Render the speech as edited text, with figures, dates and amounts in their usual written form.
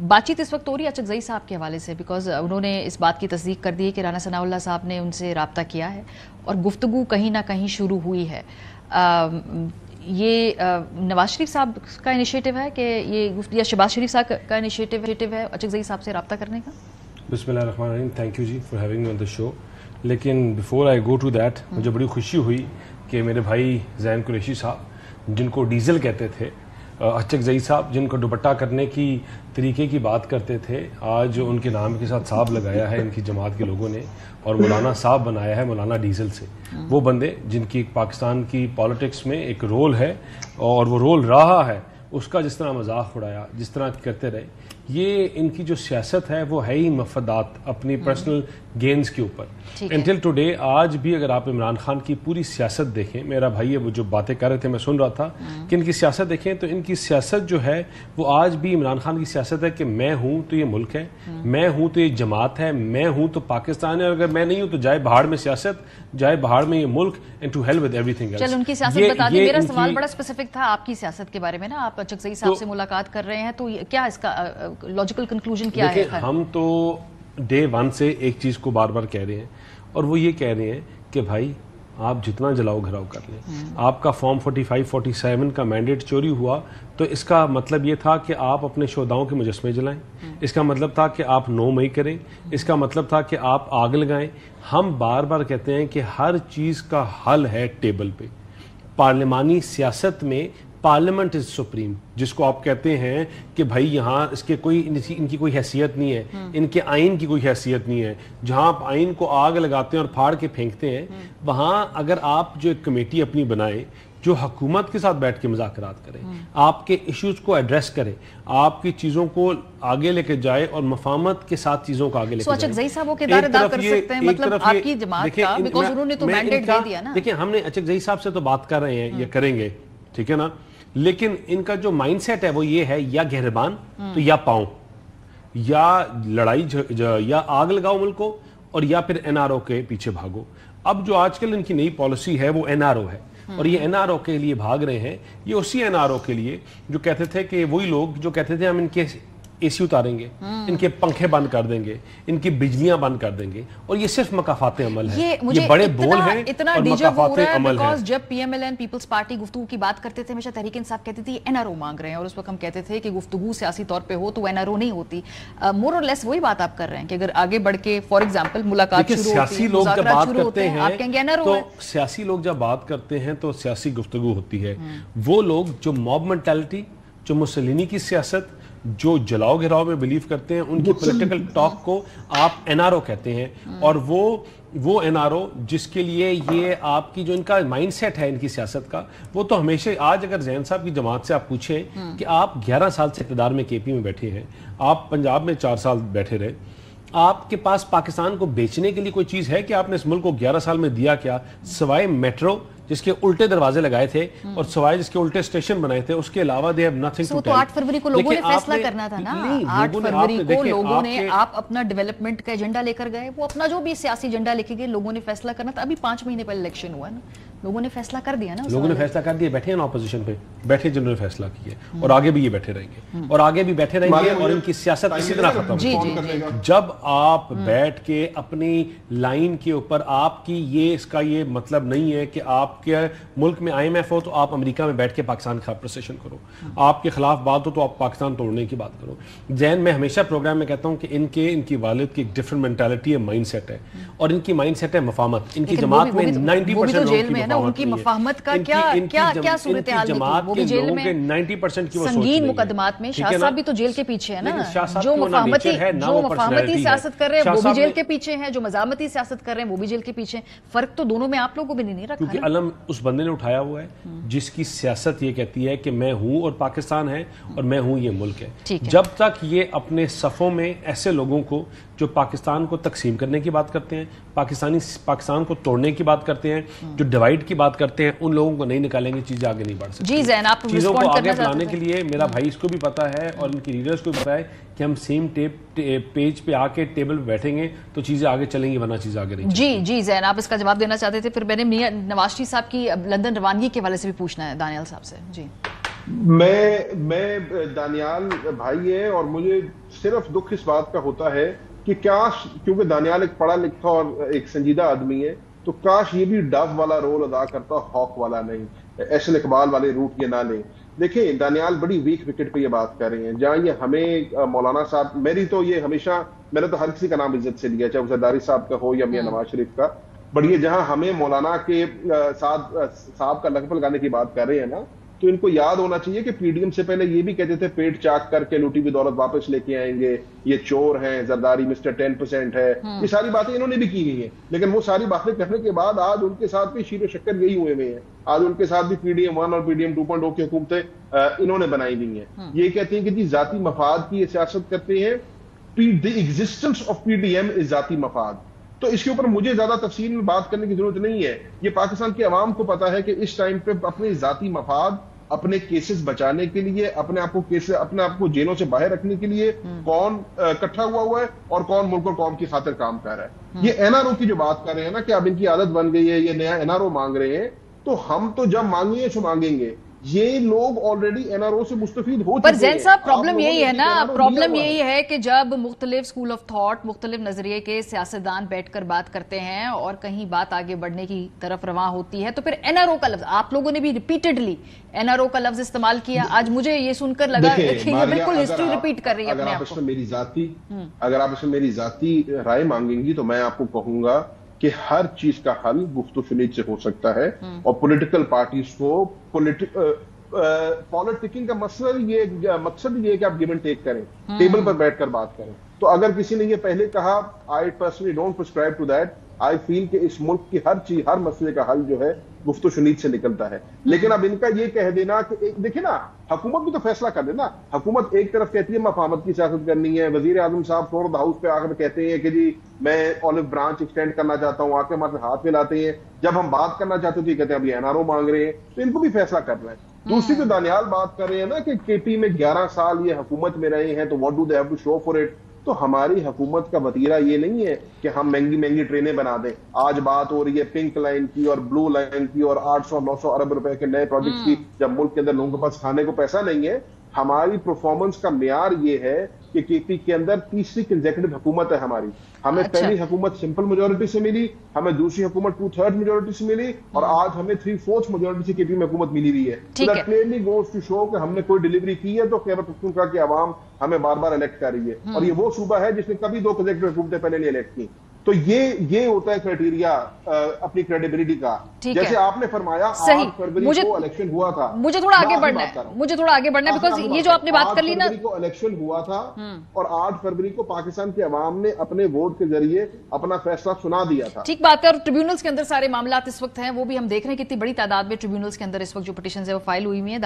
بات چیت اس وقت ہو رہی ہے اچکزئی صاحب کے حوالے سے، بیکاز انہوں نے اس بات کی تصدیق کر دی ہے کہ رانا ثناء اللہ صاحب نے ان سے رابطہ کیا ہے اور گفتگو کہیں نہ کہیں شروع ہوئی ہے. یہ نواز شریف صاحب کا انیشیٹو ہے کہ یہ شہباز شریف صاحب کا انیشیٹو ہے اچکزئی صاحب سے رابطہ کرنے کا؟ بسم اللہ الرحمن الرحیم. Thank you ji for having me on the show. لیکن before I go to that مجھے بڑی خوشی ہوئی کہ میرے بھائی زین قریشی صاحب جن کو ڈیزل کہتے تھے، اچکزئی صاحب جن کو دوپٹہ کرنے کی طریقے کی بات کرتے تھے، آج ان کے نام کے ساتھ صاحب لگایا ہے ان کی جماعت کے لوگوں نے اور مولانا صاحب بنایا ہے مولانا ڈیزل سے. وہ بندے جن کی پاکستان کی پالیٹکس میں ایک رول ہے اور وہ رول رہا ہے، اس کا جس طرح مذاق اڑایا، جس طرح کرتے رہے، یہ ان کی جو سیاست ہے وہ ہے ہی مفادات اپنی پرسنل گینز کے اوپر. انٹل ٹوڈے آج بھی اگر آپ عمران خان کی پوری سیاست دیکھیں، میرا بھائی وہ جو باتیں کر رہے تھے میں سن رہا تھا کہ ان کی سیاست دیکھیں تو ان کی سیاست جو ہے وہ آج بھی عمران خان کی سیاست ہے کہ میں ہوں تو یہ ملک ہے، میں ہوں تو یہ جماعت ہے، میں ہوں تو پاکستان ہے، اور اگر میں نہیں ہوں تو جائے بہاڑ میں سیاست، جائے بہاڑ میں یہ ملک، and to hell with everything else. چل ان کی سیاست بتا دیں. میرا سوال بڑا اسپیسیفک تھا آپ کی سیاست کے بارے میں نا. آپ اچکزئی صاحب سے ملاقات کر رہے ہیں تو کیا اس کا لاجیکل کنکلوژن کیا ہے؟ ہم تو ڈے ون سے ایک چیز کو بار بار کہہ رہے ہیں اور وہ یہ کہہ رہے ہیں کہ بھائی آپ جتنا جلاؤ گھراؤ کر لیں. آپ کا فارم 45 47 کا مینڈیٹ چوری ہوا تو اس کا مطلب یہ تھا کہ آپ اپنے شہداؤں کے مجسمے جلائیں، اس کا مطلب تھا کہ آپ 9 مئی کریں، اس کا مطلب تھا کہ آپ آگ لگائیں. ہم بار بار کہتے ہیں کہ ہر چیز کا حل ہے ٹیبل پہ. پارلیمانی سیاست میں پارلیمنٹ از سپریم، جس کو آپ کہتے ہیں کہ بھائی یہاں اس کے کوئی ان کی کوئی حیثیت نہیں ہے، ان کے آئین کی کوئی حیثیت نہیں ہے. جہاں آپ آئین کو آگ لگاتے ہیں اور پھاڑ کے پھینکتے ہیں، وہاں اگر آپ جو ایک کمیٹی اپنی بنائیں جو حکومت کے ساتھ بیٹھ کے مذاکرات کریں، آپ کے ایشوز کو ایڈریس کرے، آپ کی چیزوں کو آگے لے کے جائے اور مفاہمت کے ساتھ چیزوں کو آگے لے کے جائے. اچکزئی صاحب وہ کردار ادا کر سکتے ہیں مطلب آپ کی جماعت کا، بیکاز انہوں نے تو مینڈیٹ دے دیا نا. دیکھیں ہم نے اچکزئی صاحب سے تو بات کر رہے ہیں یا کریں گے، ٹھیک ہے نا، لیکن ان کا جو مائنڈ سیٹ ہے وہ یہ ہے یا گہربان تو یا پاؤں، یا لڑائی یا آگ لگاؤ ملک کو، اور یا پھر این آر او کے پیچھے بھاگو. اب جو آج کل ان کی نئی پالیسی ہے وہ این آر او ہے، اور یہ این آر او کے لیے بھاگ رہے ہیں. یہ اسی این آر او کے لیے جو کہتے تھے کہ وہی لوگ جو کہتے تھے ہم ان کے اے سی اتاریں گے، ان کے پنکھے بند کر دیں گے، ان کی بجلیاں بند کر دیں گے، اور یہ صرف مکافات عمل ہے. یہ بڑے بول ہیں اور مکافات عمل ہیں. جب P M L N Peoples Party گفتگو کی بات کرتے تھے ہمیشہ تحریک انصاف کہتی تھی این آر او مانگ رہے ہیں، اور اس وقت ہم کہتے تھے کہ گفتگو سیاسی طور پہ ہو تو این آر او نہیں ہوتی. مور اور لیس وہی بات آپ کر رہے ہیں کہ اگر آگے بڑھ کے فار ایگزامپل ملاقات شروع ہوتی ہے، مذاکرات شروع ہوتے ہیں، آپ کہیں گے این آر او ہے. سیاسی لوگ جب بات کرتے ہیں تو سیاسی گفتگو ہوتی ہے. وہ لوگ جو موب مینٹیلٹی، جو مسولینی کی سیاست، جو جلاؤ گھراؤ میں بلیو کرتے ہیں، ان کی پولیٹیکل ٹاک کو آپ این آر او کہتے ہیں. اور وہ این آر او جس کے لیے یہ آپ کی جو ان کا مائنڈ سیٹ ہے ان کی سیاست کا، وہ تو ہمیشہ آج اگر زین صاحب کی جماعت سے آپ پوچھیں کہ آپ 11 سال سے اقتدار میں کے پی میں بیٹھے ہیں، آپ پنجاب میں 4 سال بیٹھے رہے، آپ کے پاس پاکستان کو بیچنے کے لیے کوئی چیز ہے کہ آپ نے اس ملک کو 11 سال میں دیا کیا؟ سوائے میٹرو جس کے الٹے دروازے لگائے تھے اور سوائے جس کے الٹے اسٹیشن بنائے تھے، اس کے علاوہ they have nothing to tell. تو 8 فروری کو لوگوں نے فیصلہ کرنا تھا نا. 8 فروری کو لوگوں نے، آپ اپنا ڈیولپمنٹ کا ایجنڈا لے کر گئے، وہ اپنا جو بھی سیاسی ایجنڈا لے کے گئے، لوگوں نے فیصلہ کرنا تھا. ابھی 5 مہینے پہلے الیکشن ہوا نا، لوگوں نے فیصلہ کر دیا نا. لوگوں نے فیصلہ کر دیا، بیٹھے ہیں نا اپوزیشن پہ، بیٹھے جنہوں نے فیصلہ کیا، اور آگے بھی یہ بیٹھے رہیں گے، اور آگے بھی بیٹھے رہیں گے، اور ان کی سیاست اسی طرح ختم ہوگی. جب آپ بیٹھ کے اپنی لائن کے اوپر، آپ کی یہ اس کا یہ مطلب نہیں ہے کہ آپ کے ملک میں آئی ایم ایف ہو تو آپ امریکہ میں بیٹھ کے پاکستان کے خلاف پروسیشن کرو، آپ کے خلاف بات ہو تو آپ پاکستان توڑنے کی بات کرو. زین میں ہمیشہ پروگرام میں کہتا ہوں کہ ان کی والد کی ایک ڈفرنٹ مینٹیلٹی ہے، مائنڈ سیٹ ہے، اور ان کی مائنڈ سیٹ ہے مفاہمت. ان کی جماعت میں 90% ان کی مفاہمت کا کیا صورتحال نکلی؟ وہ بھی جیل میں 90% کی سنگین مقدمات میں. شاہ صاحب بھی تو جیل کے پیچھے ہے نا. جو مفاہمتی سیاست کر رہے ہیں وہ بھی جیل کے پیچھے ہیں، جو مزاحمتی سیاست کر رہے ہیں وہ بھی جیل کے پیچھے. فرق تو دونوں میں آپ لوگوں کو بھی نہیں رکھا. کیونکہ علم اس بندے نے اٹھایا ہوا ہے جس کی سیاست یہ کہتی ہے کہ میں ہوں اور پاکستان ہے، اور میں ہوں یہ ملک ہے. جب تک یہ اپنے صفوں میں ایسے لوگوں کو جو پاکستان کو تقسیم کرنے کی بات کرتے ہیں، پاکستان کو توڑنے کی بات کرتے ہیں، جو ڈیوائڈ کی بات کرتے ہیں، ان لوگوں کو نہیں نکالیں گے، چیزیں آگے نہیں بڑھ سکتی. جی زین، آپ چیزوں کو آگے بڑھانے کے لیے میرا بھائی اس کو بھی پتا ہے اور ان کی لیڈرز کو بھی پتا ہے کہ ہم سیم پیج پہ آ کے ٹیبل پہ بیٹھیں گے تو چیزیں آگے چلیں گی، ورنہ چیزیں آگے نہیں. جی زین، آپ اس کا جواب دینا چاہتے تھے. پھر میں نے میاں نواز شریف صاحب کی لندن روانگی کے حوالے سے بھی پوچھنا ہے دانیال صاحب سے. جی میں دانیال بھائی ہے اور مجھے صرف دکھ اس بات کا ہوتا ہے کہ کاش، کیونکہ دانیال ایک پڑھا لکھا اور ایک سنجیدہ آدمی ہے، تو کاش یہ بھی ڈو والا رول ادا کرتا، ہاک والا نہیں، ایشل اقبال والے روٹ یہ نہ لیں۔ دیکھیں دانیال بڑی ویک وکٹ پہ یہ بات کر رہے ہیں، جہاں یہ ہمیں مولانا صاحب، میری تو یہ ہمیشہ، میں نے تو ہر کسی کا نام عزت سے لیا، چاہے وہ زرداری صاحب کا ہو یا میاں نواز شریف کا، بٹ یہ جہاں ہمیں مولانا کے صاحب کا لقب لگانے کی بات کر رہے ہیں نا، تو ان کو یاد ہونا چاہیے کہ پی ڈی ایم سے پہلے یہ بھی کہتے تھے پیٹ چاک کر کے لوٹی ہوئی دولت واپس لے کے آئیں گے، یہ چور ہیں، زرداری مسٹر 10% ہے، یہ ساری باتیں انہوں نے بھی کی ہوئی ہیں، لیکن وہ ساری باتیں کرنے کے بعد آج ان کے ساتھ بھی شیر و شکر یہی ہوئے ہوئے ہیں، آج ان کے ساتھ بھی پی ڈی ایم 1 اور پی ڈی ایم 2.0 کی حکومتیں انہوں نے بنائی ہوئی ہیں۔ یہ کہتے ہیں کہ جی ذاتی مفاد کی یہ سیاست کرتے ہیں، the existence of P D M is ذاتی مفاد۔ تو اس کے اوپر مجھے زیادہ تفصیل میں بات کرنے کی ضرورت نہیں ہے، یہ پاکستان کی عوام کو پتا ہے کہ اس ٹائم پہ اپنے ذاتی مفاد، اپنے کیسز بچانے کے لیے، اپنے آپ کو جیلوں سے باہر رکھنے کے لیے کون اکٹھا ہوا ہے اور کون ملک اور قوم کی خاطر کام کر رہا ہے۔ یہ این آر او کی جو بات کر رہے ہیں نا کہ اب ان کی عادت بن گئی ہے، یہ نیا این آر او مانگ رہے ہیں، تو ہم تو جب مانگیں سو مانگیں گے، یہ لوگ آلریڈی این آر او سے مستفید ہو چکے ہیں۔ پر زین صاحب پرابلم یہی ہے نا، پرابلم یہی ہے کہ جب مختلف سکول آف تھاٹ، مختلف نظریے کے سیاستدان بیٹھ کر بات کرتے ہیں اور کہیں بات آگے بڑھنے کی طرف رواں ہوتی ہے، تو پھر این آر او کا لفظ آپ لوگوں نے بھی ریپیٹڈلی این آر او کا لفظ استعمال کیا۔ آج مجھے یہ سن کر لگا کہ یہ بالکل ہسٹری ریپیٹ کر رہی ہے اپنے آپ کو۔ اگر آپ اس میں میری ذاتی رائے مانگیں گی تو میں آپ کو کہوں گا کہ ہر چیز کا حل گفت و شنید سے ہو سکتا ہے، اور پولیٹیکل پارٹیز کو پالیٹکنگ کا مقصد یہ ہے کہ آپ گیو اینڈ ٹیک کریں، ٹیبل پر بیٹھ کر بات کریں۔ تو اگر کسی نے یہ پہلے کہا، I personally don't prescribe to that, I feel کہ اس ملک کی ہر مسئلے کا حل جو ہے گفت و شنید سے نکلتا ہے۔ لیکن اب ان کا یہ کہہ دینا کہ دیکھیں نا، حکومت بھی تو فیصلہ کر دینا۔ حکومت ایک طرف کہتی ہے مفاہمت کی سیاست کرنی ہے، وزیر اعظم صاحب فلور آف دا ہاؤس پہ آ کر کہتے ہیں کہ جی میں اولیو برانچ ایکسٹینڈ کرنا چاہتا ہوں، آ کے ہمارے ہاتھ ملاتے ہیں، جب ہم بات کرنا چاہتے ہیں تو یہ کہتے ہیں اب یہ این آر او مانگ رہے ہیں، تو ان کو بھی فیصلہ کرنا ہے۔ دوسری جو دانیال بات کر رہے ہیں نا کہ کے پی میں 11 سال یہ حکومت میں رہے ہیں، تو what do they have to show for it? تو ہماری حکومت کا وتیرہ یہ نہیں ہے کہ ہم مہنگی ٹرینیں بنا دیں۔ آج بات ہو رہی ہے پنک لائن کی اور بلو لائن کی اور 800-900 ارب روپے کے نئے پروجیکٹس کی، جب ملک کے اندر لوگوں کے پاس کھانے کو پیسہ نہیں ہے۔ ہماری پرفارمنس کا معیار یہ ہے کہ کے پی کے اندر تیسری کنزیکٹو حکومت ہے ہماری۔ ہمیں پہلی حکومت سمپل میجورٹی سے ملی، ہمیں دوسری حکومت 2/3 میجورٹی سے ملی، اور آج ہمیں 3/4 میجورٹی سے کے پی میں حکومت ملی ہوئی ہے۔ That clearly goes to show کہ ہم نے کوئی ڈیلیوری کی ہے، تو خیبر پختونخوا کی عوام ہمیں بار بار الیکٹ کر رہی ہے، اور یہ وہ صوبہ ہے جس نے کبھی 2 کنزیکٹو حکومتیں پہلے نہیں الیکٹ کی۔ تو یہ ہوتا ہے کرائٹیریا اپنی کریڈیبلٹی کا۔ جیسے آپ نے فرمایا 8 فروری کو الیکشن ہوا تھا، مجھے تھوڑا آگے بڑھنا ہے بیکاز یہ جو آپ نے بات کر لی نا، 8 فروری کو الیکشن ہوا تھا اور 8 فروری کو پاکستان کی عوام نے اپنے ووٹ کے ذریعے اپنا فیصلہ سنا دیا تھا۔ ٹھیک بات ہے، اور ٹریبیونلز کے اندر سارے معاملات اس وقت ہیں، وہ بھی ہم دیکھ رہے ہیں کتنی بڑی تعداد میں ٹریبیونلز کے اندر اس وقت جو پٹیشنز ہیں وہ فائل ہوئی ہوئی ہیں۔